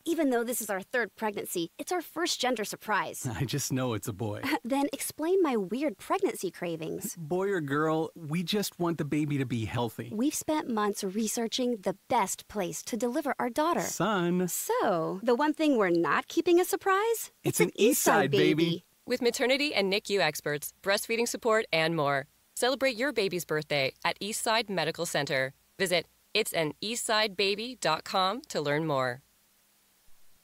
Even though this is our third pregnancy, it's our first gender surprise. I just know it's a boy. Then explain my weird pregnancy cravings. Boy or girl, we just want the baby to be healthy. We've spent months researching the best place to deliver our daughter. Son. So, the one thing we're not keeping a surprise? It's an Eastside baby. With maternity and NICU experts, breastfeeding support, and more. Celebrate your baby's birthday at Eastside Medical Center. Visit it'saneastsidebaby.com to learn more.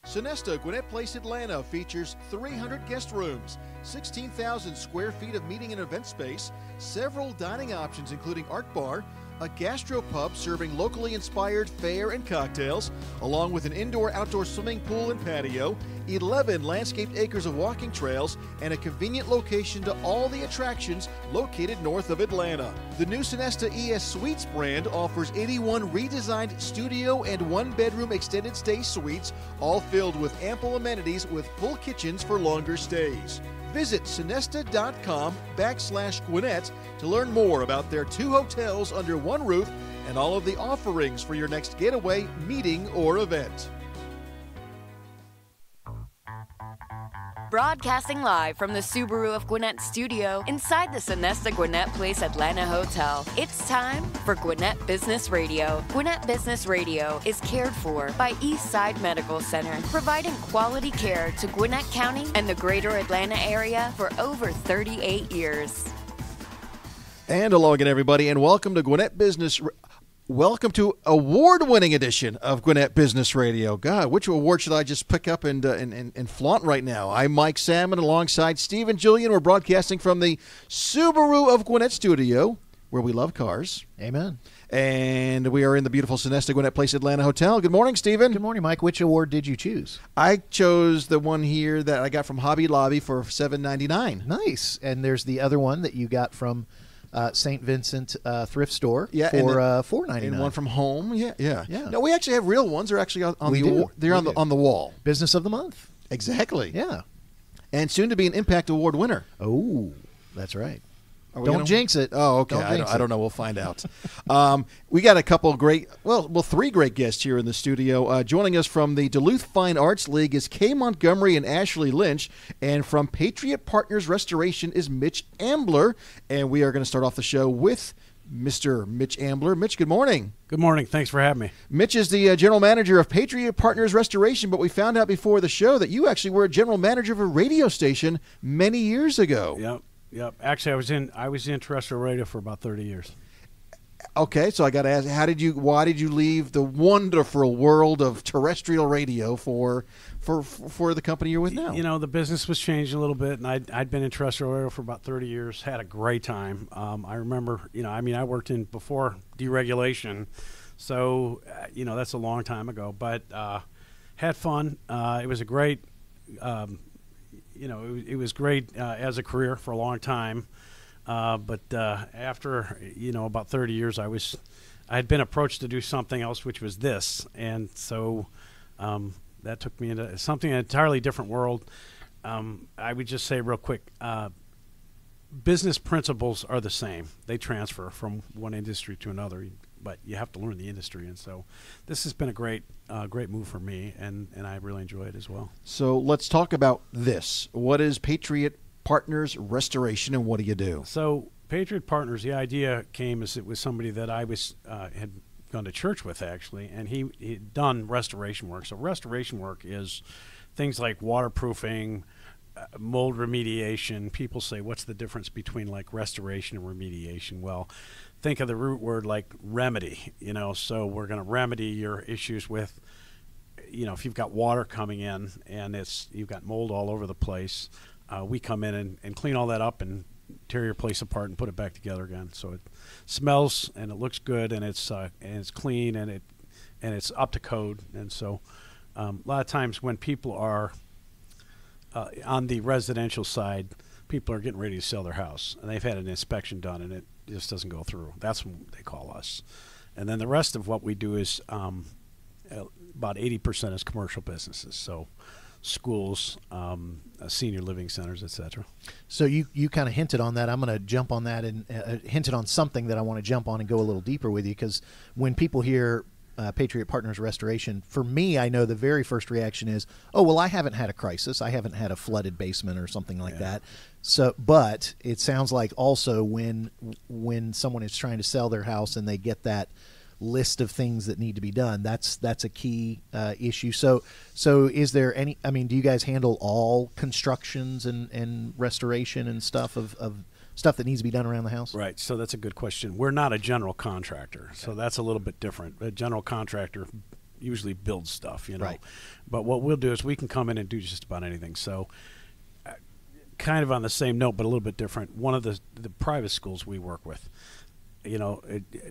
Sonesta Gwinnett Place Atlanta features 300 guest rooms, 16,000 square feet of meeting and event space, several dining options including Art Bar, a gastropub serving locally inspired fare and cocktails, along with an indoor-outdoor swimming pool and patio, 11 landscaped acres of walking trails, and a convenient location to all the attractions located north of Atlanta. The new Sonesta ES Suites brand offers 81 redesigned studio and one-bedroom extended stay suites, all filled with ample amenities with full kitchens for longer stays. Visit sonesta.com/Gwinnett to learn more about their 2 hotels under one roof and all of the offerings for your next getaway, meeting, or event. Broadcasting live from the Subaru of Gwinnett studio inside the Sonesta Gwinnett Place Atlanta Hotel. It's time for Gwinnett Business Radio. Gwinnett Business Radio is cared for by Eastside Medical Center, providing quality care to Gwinnett County and the greater Atlanta area for over 38 years. And hello again, everybody, and welcome to Gwinnett Business. Welcome to award-winning edition of Gwinnett Business Radio. God, which award should I just pick up and flaunt right now? I'm Mike Salmon alongside Steve and Julian. We're broadcasting from the Subaru of Gwinnett studio, where we love cars. Amen. And we are in the beautiful Sonesta Gwinnett Place Atlanta Hotel. Good morning, Stephen. Good morning, Mike. Which award did you choose? I chose the one here that I got from Hobby Lobby for $7.99. Nice. And there's the other one that you got from St. Vincent thrift store for $4.99. And one from home. Yeah. No, we actually have real ones. They're actually on the wall. Business of the month. Exactly. Yeah. And soon to be an Impact Award winner. Oh, that's right. Don't jinx it. Oh, okay. I don't know. We'll find out. We got a couple of three great guests here in the studio. Joining us from the Duluth Fine Arts League is Kay Montgomery and Ashley Lynch. And from Patriot Partners Restoration is Mitch Ambler. And we are going to start off the show with Mr. Mitch Ambler. Mitch, good morning. Good morning. Thanks for having me. Mitch is the general manager of Patriot Partners Restoration, but we found out before the show that you actually were a general manager of a radio station many years ago. Yep. Actually, I was in terrestrial radio for about 30 years. Okay, so I got to ask, why did you leave the wonderful world of terrestrial radio for the company you're with now? You know, the business was changing a little bit, and I'd been in terrestrial radio for about 30 years, had a great time. I remember, I worked in before deregulation, so, that's a long time ago, but had fun. It was a great... it was great as a career for a long time, but after about 30 years, I had been approached to do something else, which was this, and so that took me into something an entirely different world. I would just say real quick, business principles are the same; they transfer from one industry to another, but you have to learn the industry, and so this has been a great move for me, and I really enjoy it as well. So let's talk about this. What is Patriot Partners Restoration, and what do you do? So Patriot Partners, the idea came as it was somebody that I had gone to church with, actually, and he'd done restoration work. So restoration work is things like waterproofing, mold remediation. People say, what's the difference between like restoration and remediation? Well, think of the root word like remedy, so we're going to remedy your issues with, if you've got water coming in and you've got mold all over the place, we come in and clean all that up and tear your place apart and put it back together again. So it smells and it looks good and it's clean and it's up to code. And so a lot of times when people are on the residential side, people are getting ready to sell their house and they've had an inspection done and it just doesn't go through. That's when they call us. And then the rest of what we do is about 80% is commercial businesses. So schools, senior living centers, etc. So you kind of hinted on that. I'm going to jump on that and hinted on something that I want to jump on and go a little deeper with you, because when people hear Patriot Partners Restoration, for me, I know the very first reaction is, oh, well, I haven't had a crisis. I haven't had a flooded basement or something like that. So, but it sounds like also when someone is trying to sell their house and they get that list of things that need to be done, that's a key issue. So is there any, I mean, do you guys handle all constructions and restoration and stuff of stuff that needs to be done around the house? Right. So that's a good question. We're not a general contractor, so that's a little bit different. A general contractor usually builds stuff, you know. Right. But what we'll do is we can come in and do just about anything. So kind of on the same note, but a little bit different. One of the private schools we work with, you know,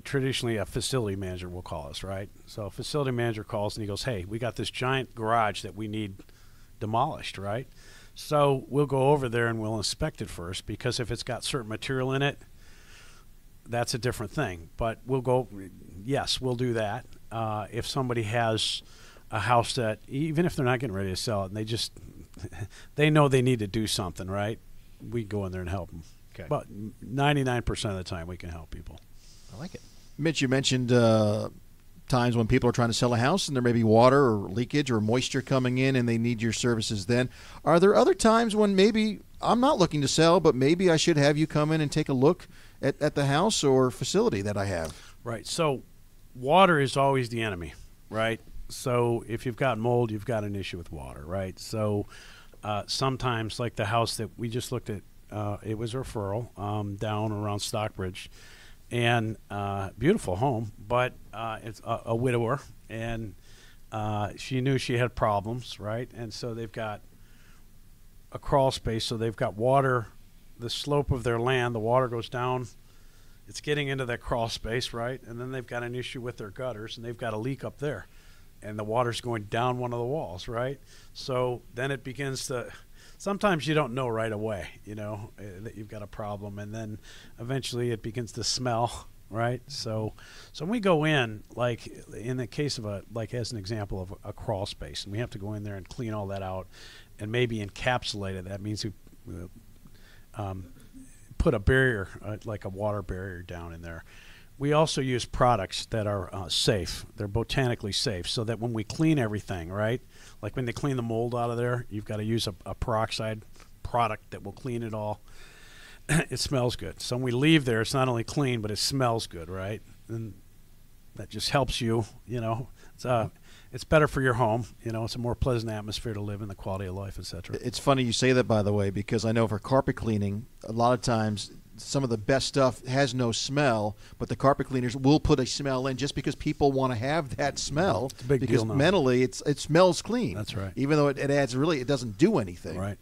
traditionally a facility manager will call us, right? So a facility manager calls and he goes, hey, we got this giant garage that we need demolished, right? So we'll go over there and we'll inspect it first, because if it's got certain material in it, that's a different thing. But we'll go, yes, we'll do that. If somebody has a house that, even if they're not getting ready to sell it, and they know they need to do something, right? We go in there and help them. Okay. But 99% of the time we can help people. I like it. Mitch, you mentioned times when people are trying to sell a house and there may be water or leakage or moisture coming in and they need your services then. Are there other times when maybe I'm not looking to sell, but maybe I should have you come in and take a look at the house or facility that I have? Right. So water is always the enemy, right? So if you've got mold, you've got an issue with water, right? So sometimes, like the house that we just looked at, it was a referral down around Stockbridge. And beautiful home, but it's a widower, and she knew she had problems, right? And so they've got a crawl space, so they've got water, the slope of their land, the water goes down, it's getting into that crawl space, right? And then they've got an issue with their gutters, and they've got a leak up there, and the water's going down one of the walls, right? So then it begins to... Sometimes you don't know right away, you know, that you've got a problem, and then eventually it begins to smell, right? So when we go in, like in the case of as an example of a crawl space, and we have to go in there and clean all that out and maybe encapsulate it. That means we put a barrier, like a water barrier down in there. We also use products that are safe. They're botanically safe, so that when we clean everything, right, like when they clean the mold out of there, you've got to use a peroxide product that will clean it all. It smells good. So when we leave there, it's not only clean, but it smells good, right? And that just helps you, you know. It's better for your home. You know, it's a more pleasant atmosphere to live in, the quality of life, etc. It's funny you say that, by the way, because I know for carpet cleaning, a lot of times some of the best stuff has no smell, but the carpet cleaners will put a smell in just because people want to have that smell. It's a big because deal now. Mentally it smells clean. That's right. Even though it adds, really, it doesn't do anything. Right.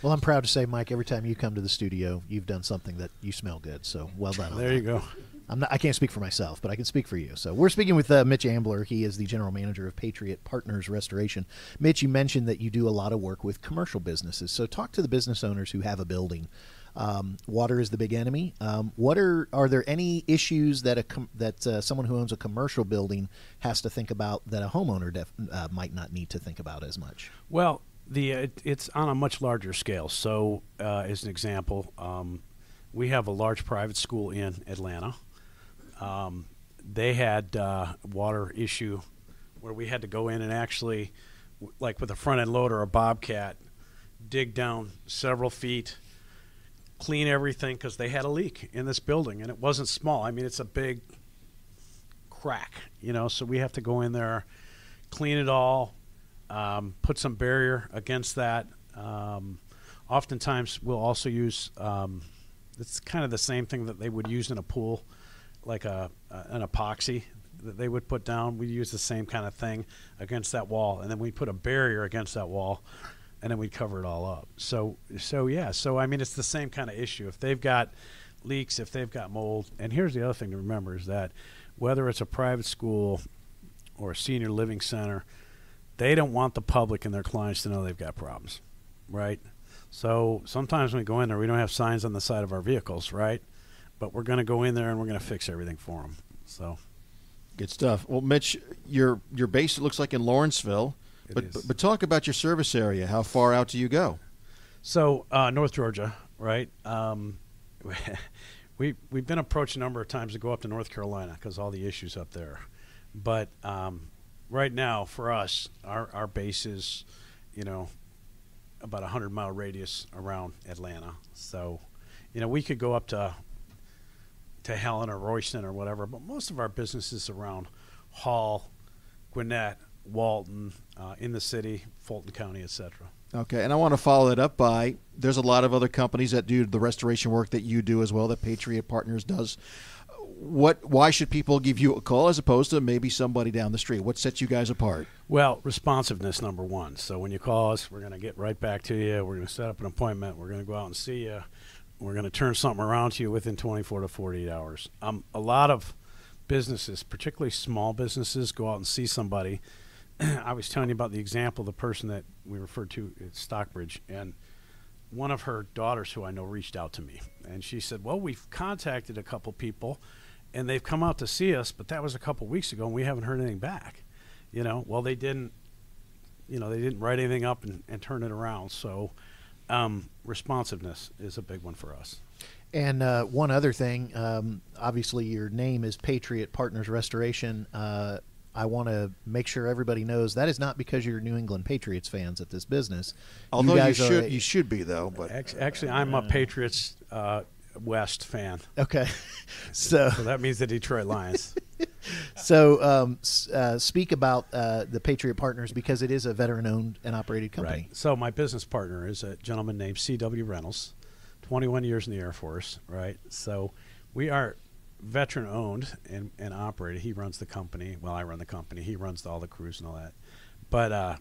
Well, I'm proud to say, Mike, every time you come to the studio, you've done something that you smell good. So well done. on There that. you go. I can't speak for myself, but I can speak for you. So we're speaking with Mitch Ambler. He is the general manager of Patriot Partners Restoration. Mitch, you mentioned that you do a lot of work with commercial businesses. So talk to the business owners who have a building. Water is the big enemy. Are there any issues that someone who owns a commercial building has to think about that a homeowner might not need to think about as much? Well, it's on a much larger scale. So, as an example, we have a large private school in Atlanta. They had water issue where we had to go in and actually, like with a front end loader or Bobcat, dig down several feet, clean everything, because they had a leak in this building, and it wasn't small. I mean, it's a big crack, you know, so we have to go in there, clean it all, put some barrier against that. Oftentimes we'll also use, it's kind of the same thing that they would use in a pool, like an epoxy that they would put down. We use the same kind of thing against that wall, and then we put a barrier against that wall, and then we cover it all up. So I mean, it's the same kind of issue. If they've got leaks, if they've got mold, and here's the other thing to remember is that whether it's a private school or a senior living center, they don't want the public and their clients to know they've got problems, right? So sometimes when we go in there, we don't have signs on the side of our vehicles, right? But we're going to go in there and we're going to fix everything for them. So, good stuff. Well, Mitch, your base, it looks like in Lawrenceville, but talk about your service area. How far out do you go? So North Georgia, right? We've been approached a number of times to go up to North Carolina because all the issues up there. But right now, for us, our base is, about a 100-mile radius around Atlanta. So, we could go up to Helen or Royston or whatever, but most of our business is around Hall, Gwinnett, Walton, in the city, Fulton County, etc. Okay, and I want to follow that up by, there's a lot of other companies that do the restoration work that you do as well, that Patriot Partners does. Why should people give you a call as opposed to maybe somebody down the street? What sets you guys apart? Well, responsiveness, number one. So when you call us, we're going to get right back to you. We're going to set up an appointment. We're going to go out and see you. We're going to turn something around to you within 24 to 48 hours. A lot of businesses, particularly small businesses, go out and see somebody. I was telling you about the example of the person that we referred to at Stockbridge, and one of her daughters who I know reached out to me, and she said, well, we've contacted a couple people, and they've come out to see us, but that was a couple weeks ago, and we haven't heard anything back. Well, they didn't write anything up and turn it around. So responsiveness is a big one for us. And one other thing, obviously your name is Patriot Partners Restoration. I want to make sure everybody knows that is not because you're New England Patriots fans at this business. Although you should be, though. But actually, I'm a Patriots West fan. Okay, so that means the Detroit Lions. So speak about the Patriot Partners, because it is a veteran-owned and operated company. Right. So my business partner is a gentleman named C.W. Reynolds, 21 years in the Air Force. Right. So we are veteran-owned and operated. He runs the company. Well, I run the company. He runs all the crews and all that. But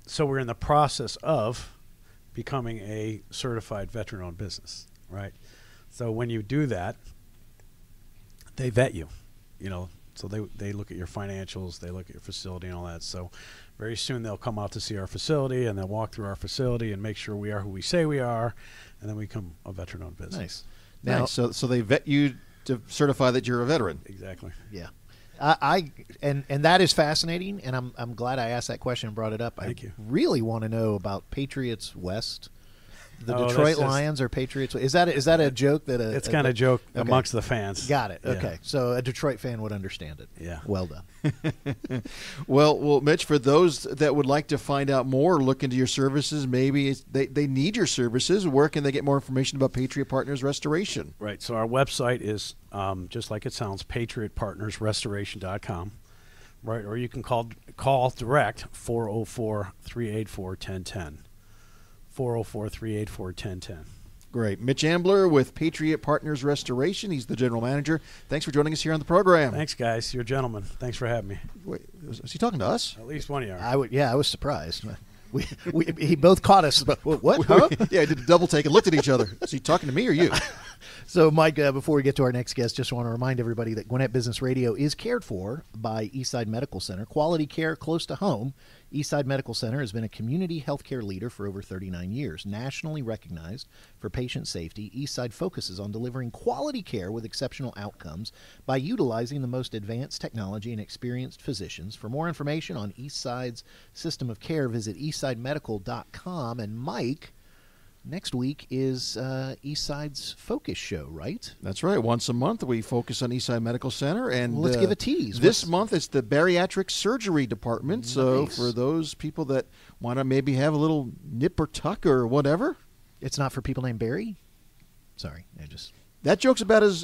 so we're in the process of becoming a certified veteran-owned business, right? So when you do that, they vet you, so they look at your financials, they look at your facility and all that. So very soon they'll come out to see our facility, and they'll walk through our facility and make sure we are who we say we are, and then we become a veteran-owned business. Nice. Now, so they vet you to certify that you're a veteran. Exactly. Yeah. And that is fascinating, and I'm glad I asked that question and brought it up. Thank you. Really want to know about Patriots West. The Oh, Detroit that's Lions or Patriots? Is that a joke that It's kind of a joke amongst the fans. Got it. Yeah. Okay, so a Detroit fan would understand it. Yeah. Well done. Well, Mitch, for those that would like to find out more, look into your services, maybe they need your services, where can they get more information about Patriot Partners Restoration? Right. So our website is just like it sounds, patriotpartnersrestoration.com. Right. Or you can call direct 404-384-1010. 404-384-1010. Great. Mitch Ambler with Patriot Partners Restoration. He's the general manager. Thanks for joining us here on the program. Thanks, guys. You're gentlemen. Thanks for having me. Wait, is he talking to us? At least one of you are. I was surprised. He both caught us. But what? Huh? Yeah, I did a double take and looked at each other. Is he talking to me or you? So, Mike, before we get to our next guest, just want to remind everybody that Gwinnett Business Radio is cared for by Eastside Medical Center. Quality care close to home. Eastside Medical Center has been a community healthcare leader for over 39 years. Nationally recognized for patient safety, Eastside focuses on delivering quality care with exceptional outcomes by utilizing the most advanced technology and experienced physicians. For more information on Eastside's system of care, visit eastsidemedical.com. And Mike, next week is Eastside's Focus Show, right? That's right. Once a month, we focus on Eastside Medical Center. And well, let's give a tease. This month, it's the bariatric surgery department. Nice. So for those people that want to maybe have a little nip or tuck or whatever. It's not for people named Barry? Sorry, That joke's about as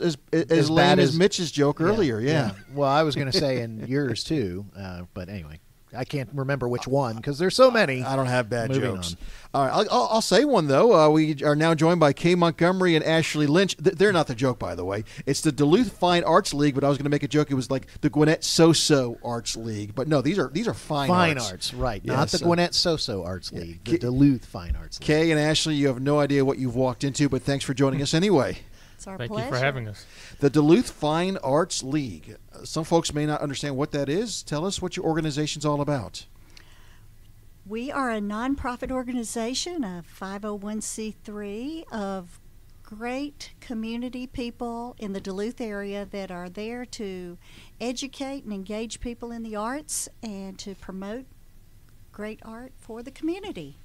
lame as Mitch's joke earlier, yeah. Well, I was going to say, and yours too, but anyway. I can't remember which one because there's so many. I don't have bad Moving jokes. on. All right, I'll say one, though. We are now joined by Kay Montgomery and Ashley Lynch. They're not the joke, by the way. It's the Duluth Fine Arts League, but I was going to make a joke. It was like the Gwinnett So-So Arts League. But no, these are fine arts. Fine arts, right. Yeah, not the Gwinnett So-So Arts League, the Duluth Fine Arts League. Kay and Ashley, you have no idea what you've walked into, but thanks for joining us anyway. It's our Thank pleasure. you for having us. The Duluth Fine Arts League. Some folks may not understand what that is. Tell us what your organization's all about. We are a nonprofit organization, a 501c3 of great community people in the Duluth area that are there to educate and engage people in the arts and to promote great art for the community.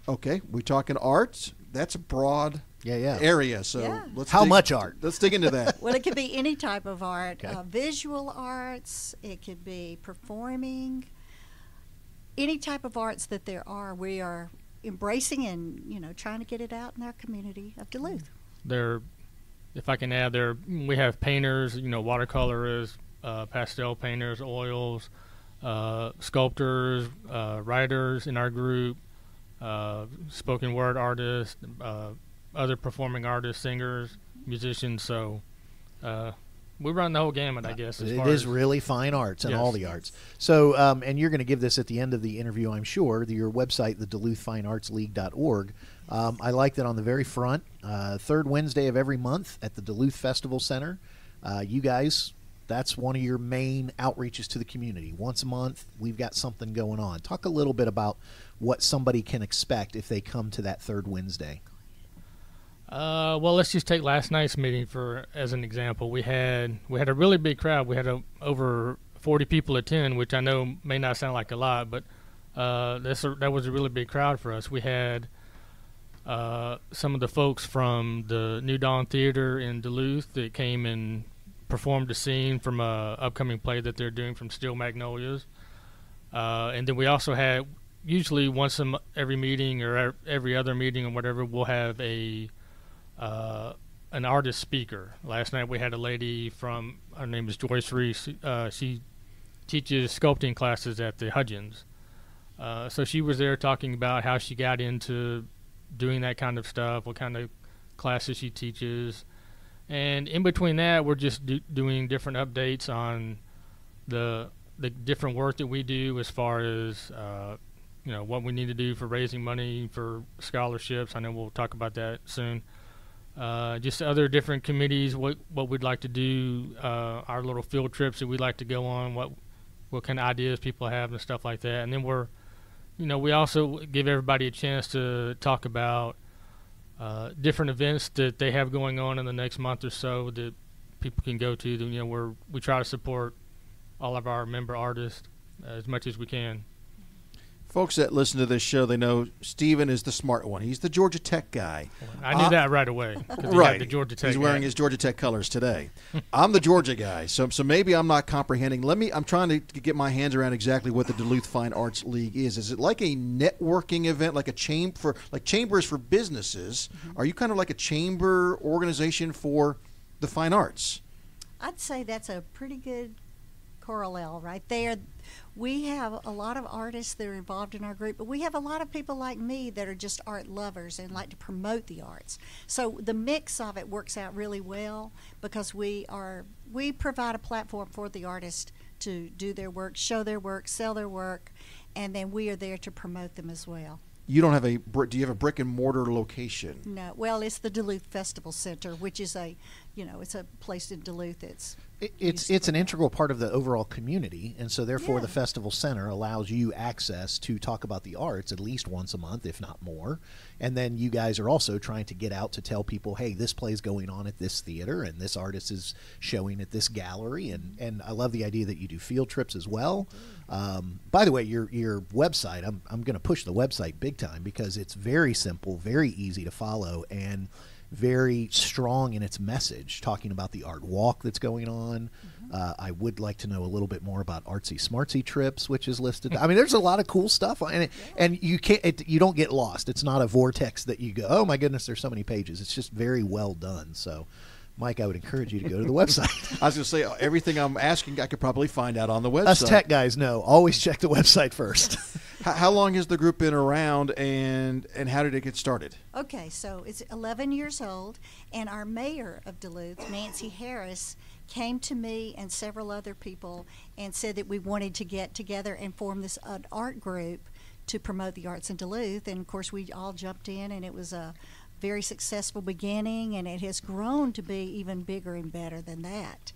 Okay, we're talking arts. That's a broad area. So Yeah. How much art? Let's dig into that. Well, it could be any type of art, Okay. visual arts. It could be performing. Any type of arts that there are, we are embracing and trying to get it out in our community of Duluth. If I can add, we have painters, watercolorists, pastel painters, oils, sculptors, writers in our group, spoken word artists, other performing artists, singers, musicians. So we run the whole gamut, I guess. It is really fine arts and all the arts. So, and you're going to give this at the end of the interview, I'm sure. Your website, the DuluthFineArtsLeague.org. I like that on the very front, third Wednesday of every month at the Duluth Festival Center. You guys, that's one of your main outreaches to the community. Once a month, we've got something going on. Talk a little bit about what somebody can expect if they come to that third Wednesday. Well, let's just take last night's meeting as an example. We had a really big crowd. We had over 40 people attend, which I know may not sound like a lot, but that was a really big crowd for us. We had some of the folks from the New Dawn Theater in Duluth that came and performed a scene from a upcoming play that they're doing from Steel Magnolias. And then we also had, usually once every meeting or every other meeting or whatever, we'll have an artist speaker. Last night we had a lady her name is Joyce Reese. She teaches sculpting classes at the Hudgens. So she was there talking about how she got into doing that kind of stuff, what kind of classes she teaches. And in between that, we're just doing different updates on the different work that we do as far as what we need to do for raising money for scholarships. I know we'll talk about that soon. Just other different committees, what we'd like to do, our little field trips that we'd like to go on, what kind of ideas people have and stuff like that. And then we also give everybody a chance to talk about different events that they have going on in the next month or so that people can go to. We try to support all of our member artists as much as we can. Folks that listen to this show, they know Stephen is the smart one. He's the Georgia Tech guy. I knew that right away. Right. The Georgia Tech He's wearing his Georgia Tech colors today. I'm the Georgia guy, so maybe I'm not comprehending. I'm trying to get my hands around exactly what the Duluth Fine Arts League is. Is it like a networking event, like chambers for businesses? Mm-hmm. Are you kind of like a chamber organization for the fine arts? I'd say that's a pretty good corollary right there. We have a lot of artists that are involved in our group, but we have a lot of people like me that are just art lovers and like to promote the arts. So the mix of it works out really well because we provide a platform for the artists to do their work, show their work, sell their work, and then we are there to promote them as well. You don't have do you have a brick and mortar location? No. Well, it's the Duluth Festival Center, which is it's a place in Duluth. It's an integral part of the overall community, and so therefore the Festival Center allows you access to talk about the arts at least once a month, if not more. And then you guys are also trying to get out to tell people, hey, this play's going on at this theater, and this artist is showing at this gallery. And I love the idea that you do field trips as well. By the way, your website, I'm going to push the website big time because it's very simple, very easy to follow, and very strong in its message, talking about the art walk that's going on. I would like to know a little bit more about Artsy Smartsy Trips, which is listed. I mean, there's a lot of cool stuff on it, and you don't get lost. It's not a vortex that you go, oh my goodness, there's so many pages. It's just very well done. So, Mike, I would encourage you to go to the website. I was going to say, everything I'm asking, I could probably find out on the website. Us tech guys know. Always check the website first. How long has the group been around, and how did it get started? Okay, so it's 11 years old, and our mayor of Duluth, Nancy Harris, came to me and several other people and said that we wanted to get together and form this art group to promote the arts in Duluth. And, of course, we all jumped in, and it was a very successful beginning, and it has grown to be even bigger and better than that.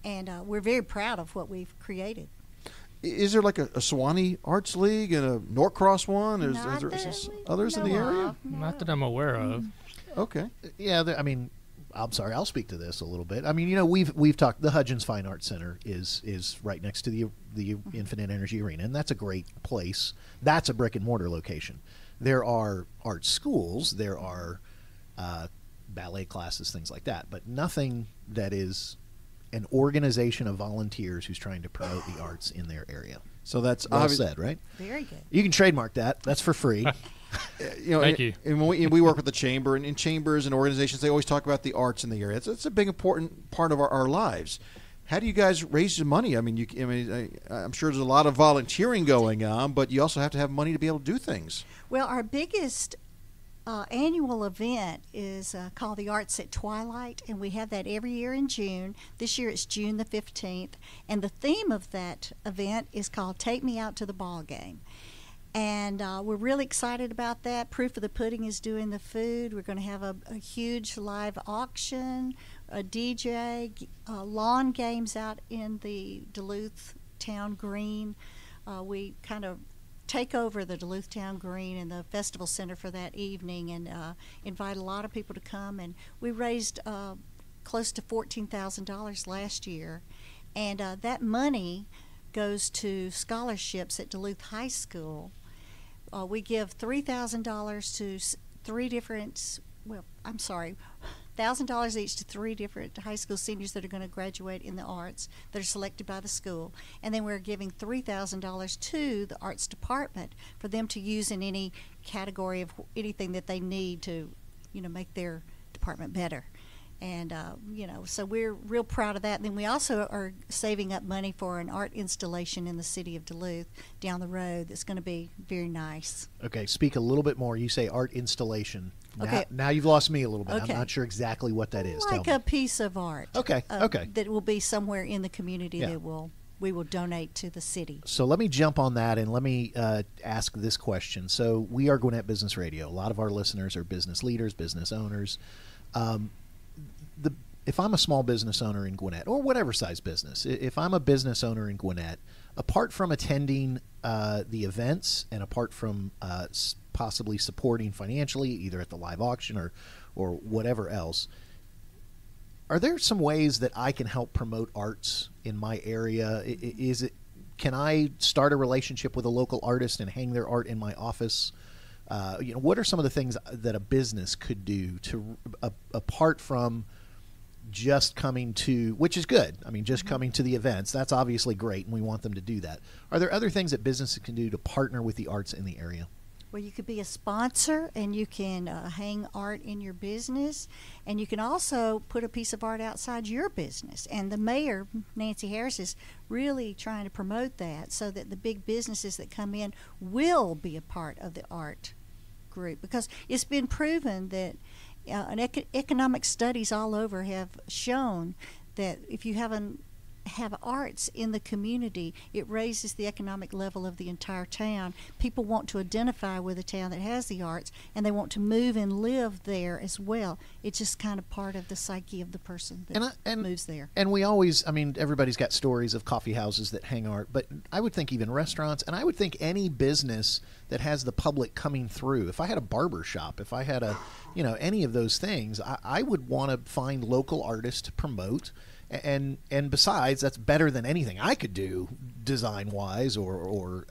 And we're very proud of what we've created. Is there like a Sewanee Arts League and a Norcross one? Is there others in the area? Not that I'm aware of. Okay. Yeah, I'm sorry. I'll speak to this a little bit. I mean, we've talked. The Hudgens Fine Arts Center is right next to the Infinite Energy Arena, and that's a great place. That's a brick and mortar location. There are art schools, there are ballet classes, things like that, but nothing that is an organization of volunteers who's trying to promote the arts in their area. So that's well said, right? Very good. You can trademark that. That's for free. Thank you. And when we work with the chamber, and in chambers and organizations, they always talk about the arts in the area. It's a big, important part of our lives. How do you guys raise the money? I mean, I'm sure there's a lot of volunteering going on, but you also have to have money to be able to do things. Well, our biggest annual event is called the Arts at Twilight, and we have that every year in June. This year it's June the 15th, and the theme of that event is called Take Me Out to the Ball Game. And we're really excited about that. Proof of the Pudding is doing the food. We're going to have a huge live auction, a DJ, lawn games out in the Duluth Town Green. We kind of take over the Duluth Town Green and the Festival Center for that evening and invite a lot of people to come. And we raised close to $14,000 last year. And that money goes to scholarships at Duluth High School. We give $3,000 to three different, $1,000 each to three different high school seniors that are going to graduate in the arts that are selected by the school. And then we're giving $3,000 to the arts department for them to use in any category of anything that they need to, make their department better. And, so we're real proud of that. And then we also are saving up money for an art installation in the city of Duluth down the road that's going to be very nice. Okay, speak a little bit more. You say art installation. Okay. Now you've lost me a little bit. Okay. I'm not sure exactly what that is. Like Tell a me. piece of art. Okay, okay. That will be somewhere in the community Yeah. that we will donate to the city. So let me jump on that and let me ask this question. So we are Gwinnett Business Radio. A lot of our listeners are business leaders, business owners. If I'm a small business owner in Gwinnett, or whatever size business, if I'm a business owner in Gwinnett, apart from attending the events and apart from possibly supporting financially, either at the live auction or whatever else, are there some ways that I can help promote arts in my area? Can I start a relationship with a local artist and hang their art in my office? What are some of the things that a business could do to apart from just coming to, which is good. I mean, just coming to the events, that's obviously great, and we want them to do that. Are there other things that businesses can do to partner with the arts in the area? Well, you could be a sponsor, and you can hang art in your business, and you can also put a piece of art outside your business. And the mayor, Nancy Harris, is really trying to promote that so that the big businesses that come in will be a part of the art group, because it's been proven that economic studies all over have shown that if you have arts in the community, it raises the economic level of the entire town. People want to identify with a town that has the arts, and they want to move and live there as well. It's just kind of part of the psyche of the person that moves there. And we always, everybody's got stories of coffee houses that hang art, but I would think even restaurants, and I would think any business that has the public coming through. If I had a barber shop, if I had any of those things, I would want to find local artists to promote. And besides, that's better than anything I could do design-wise or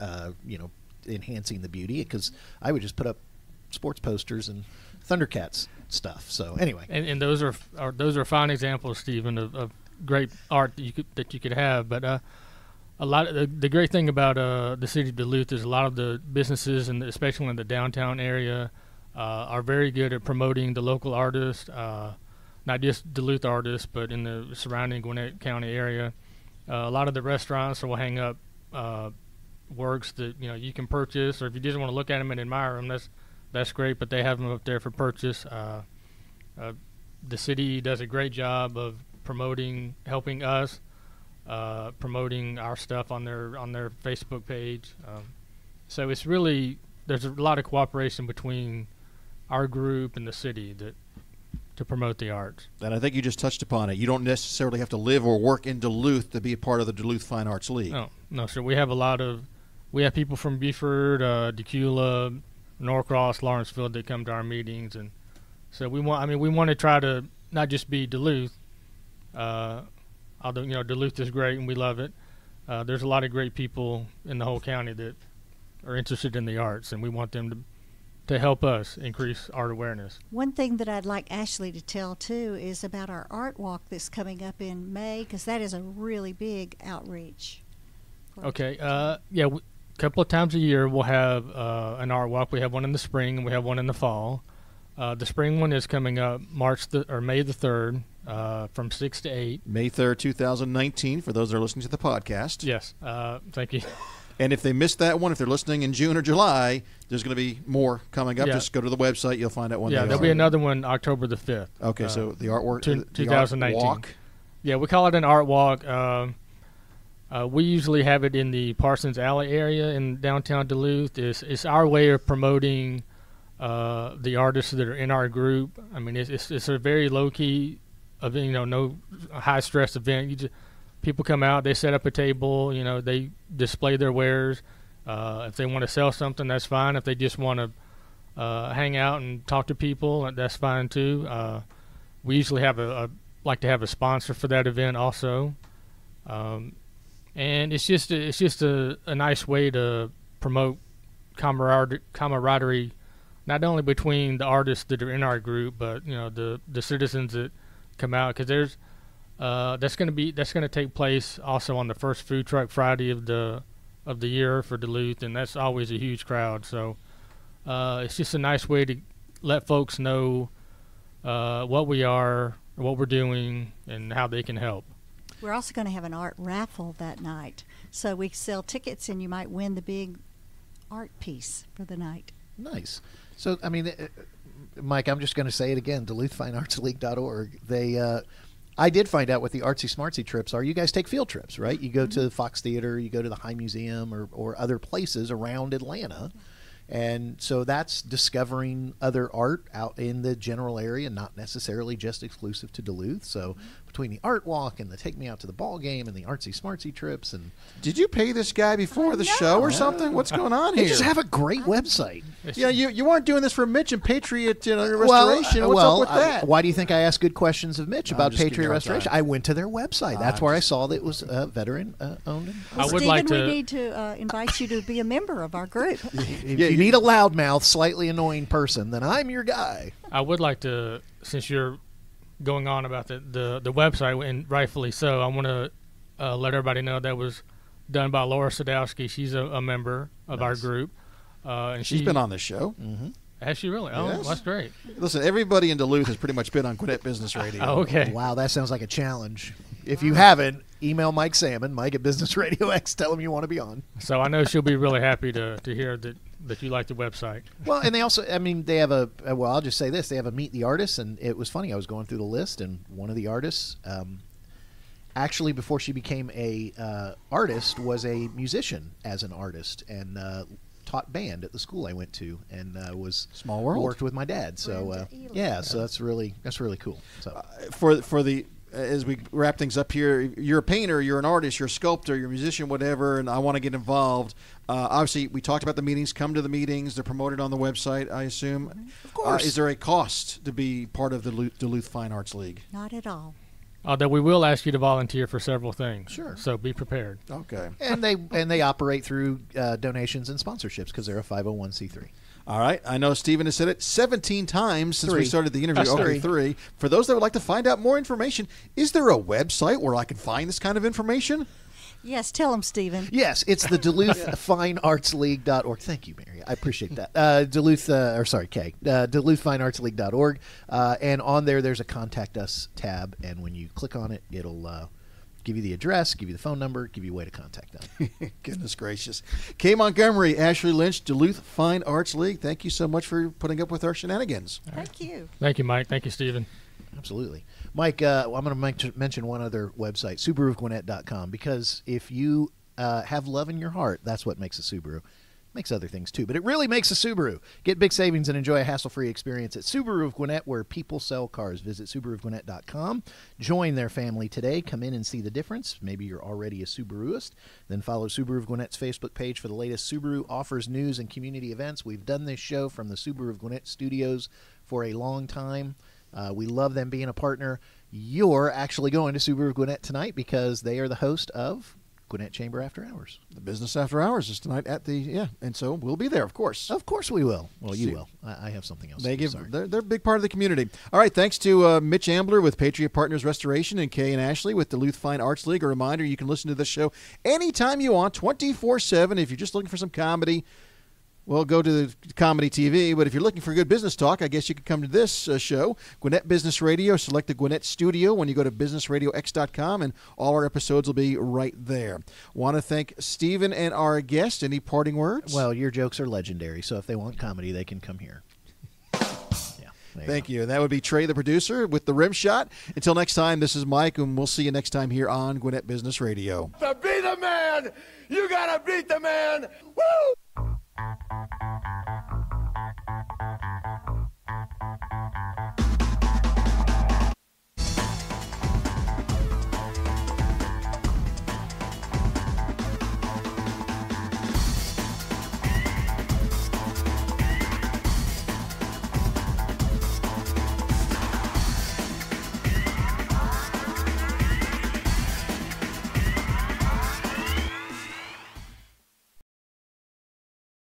enhancing the beauty, because I would just put up sports posters and Thundercats stuff. So anyway, and those are fine examples, Stephen, of great art that you could have. But a lot of the great thing about the city of Duluth is a lot of the businesses, and especially in the downtown area, are very good at promoting the local artists. Not just Duluth artists, but in the surrounding Gwinnett County area. A lot of the restaurants will hang up works that you can purchase, or if you just want to look at them and admire them, that's great. But they have them up there for purchase. The city does a great job of helping us, promoting our stuff on their Facebook page. So it's really, there's a lot of cooperation between our group and the city to promote the arts. And I think you just touched upon it. You don't necessarily have to live or work in Duluth to be a part of the Duluth Fine Arts League. No, sir. We have people from Beaufort, Decula, Norcross, Lawrenceville that come to our meetings, and so we want to try to not just be Duluth. Although Duluth is great and we love it, there's a lot of great people in the whole county that are interested in the arts, and we want them to help us increase art awareness. One thing that I'd like Ashley to tell too is about our art walk that's coming up in May, because that is a really big outreach. Okay. Yeah. A couple of times a year we'll have an art walk. We have one in the spring and we have one in the fall. The spring one is coming up May the 3rd, from 6 to 8. May 3rd, 2019, for those that are listening to the podcast. Yes. Thank you. And if they missed that one, if they're listening in June or July, there's going to be more coming up. Yeah. Just go to the website. You'll find out when Yeah, they there'll are. be another one October the 5th. Okay, so the artwork, 2019. The art walk. Yeah, we call it an art walk. We usually have it in the Parsons Alley area in downtown Duluth. It's our way of promoting the artists that are in our group. I mean, it's a very low key event. No high stress event. People come out, they set up a table. They display their wares. If they want to sell something, that's fine. If they just want to hang out and talk to people, that's fine too. We usually like to have a sponsor for that event also. And it's just a nice way to promote camaraderie, not only between the artists that are in our group, but the citizens that come out, because that's going to take place also on the first Food Truck Friday of the year for Duluth, and that's always a huge crowd. So it's just a nice way to let folks know what we are, what we're doing, and how they can help. We're also going to have an art raffle that night. So we sell tickets, and you might win the big art piece for the night. Nice. So, I mean, Mike, I'm just going to say it again, DuluthFineArtsLeague.org. I did find out what the artsy smartsy trips are. You guys take field trips, right? You go to the Fox Theater, you go to the High Museum or other places around Atlanta. And so that's discovering other art out in the general area, not necessarily just exclusive to Duluth. So between the art walk and the take me out to the ball game and the artsy smartsy trips, and did you pay this guy before the show or something? What's going on here? They just have a great website. Yeah, you weren't doing this for Mitch and Patriot Restoration. What's up with that? Why do you think I asked good questions of Mitch about Patriot Restoration? Time. I went to their website. That's where I saw that it was veteran owned. Well, Stephen, we need to invite you to be a member of our group. If you need a loudmouth, slightly annoying person, then I'm your guy. I would like to, since you're going on about the website, and rightfully so, I want to let everybody know that was done by Laura Sadowski. She's a member of our group. And she's been on this show. Mm-hmm. Has she really? Oh, yes. That's great. Listen, everybody in Duluth has pretty much been on Gwinnett Business Radio. Oh, okay. Wow, that sounds like a challenge. If you haven't, email Mike Salmon, Mike at Business Radio X. Tell him you want to be on. So I know she'll be really happy to hear that you like the website. Well, and they also, they have I'll just say this. They have a Meet the Artists, and it was funny. I was going through the list, and one of the artists, actually before she became a artist, was a musician as an artist, and taught band at the school I went to, and was small world. Worked with my dad. So so that's really cool. So for the as we wrap things up here, you're a painter, you're an artist, you're a sculptor, you're a musician, whatever, and I want to get involved. Obviously, we talked about the meetings. Come to the meetings. They're promoted on the website, I assume. Of course. Is there a cost to be part of the Duluth Fine Arts League? Not at all. That we will ask you to volunteer for several things. Sure. So be prepared. Okay. And they operate through donations and sponsorships because they're a 501c3. All right. I know Stephen has said it 17 times since we started the interview. That's okay, 3. For those that would like to find out more information, is there a website where I can find this kind of information? Yes, tell them, Stephen. Yes, it's the DuluthFineArtsLeague.org. Thank you, Mary. I appreciate that. DuluthFineArtsLeague.org. And on there's a Contact Us tab, and when you click on it, it'll give you the address, give you the phone number, give you a way to contact them. Goodness gracious. Kay Montgomery, Ashley Lynch, Duluth Fine Arts League, thank you so much for putting up with our shenanigans. Thank you. Thank you, Mike. Thank you, Stephen. Absolutely. Mike, I'm going to mention one other website, SubaruofGwinnett.com, because if you have love in your heart, that's what makes a Subaru. Makes other things too, but it really makes a Subaru. Get big savings and enjoy a hassle-free experience at Subaru of Gwinnett, where people sell cars. Visit SubaruofGwinnett.com. Join their family today. Come in and see the difference. Maybe you're already a Subaruist. Then follow Subaru of Gwinnett's Facebook page for the latest Subaru offers, news, and community events. We've done this show from the Subaru of Gwinnett studios for a long time. We love them being a partner. You're actually going to Subaru of Gwinnett tonight because they are the host of Gwinnett Chamber After Hours. The Business After Hours is tonight at and so we'll be there, of course. Of course we will. Well, you will. I have something else. They're a big part of the community. All right, thanks to Mitch Ambler with Patriot Partners Restoration and Kay and Ashley with Duluth Fine Arts League. A reminder, you can listen to this show anytime you want, 24/7. If you're just looking for some comedy, well, go to the Comedy TV. But if you're looking for good business talk, I guess you could come to this show, Gwinnett Business Radio. Select the Gwinnett Studio when you go to businessradiox.com, and all our episodes will be right there. Want to thank Stephen and our guest. Any parting words? Well, your jokes are legendary, so if they want comedy, they can come here. Thank you. And that would be Trey, the producer, with the rim shot. Until next time, this is Mike, and we'll see you next time here on Gwinnett Business Radio. To be the man, you got to beat the man. Woo!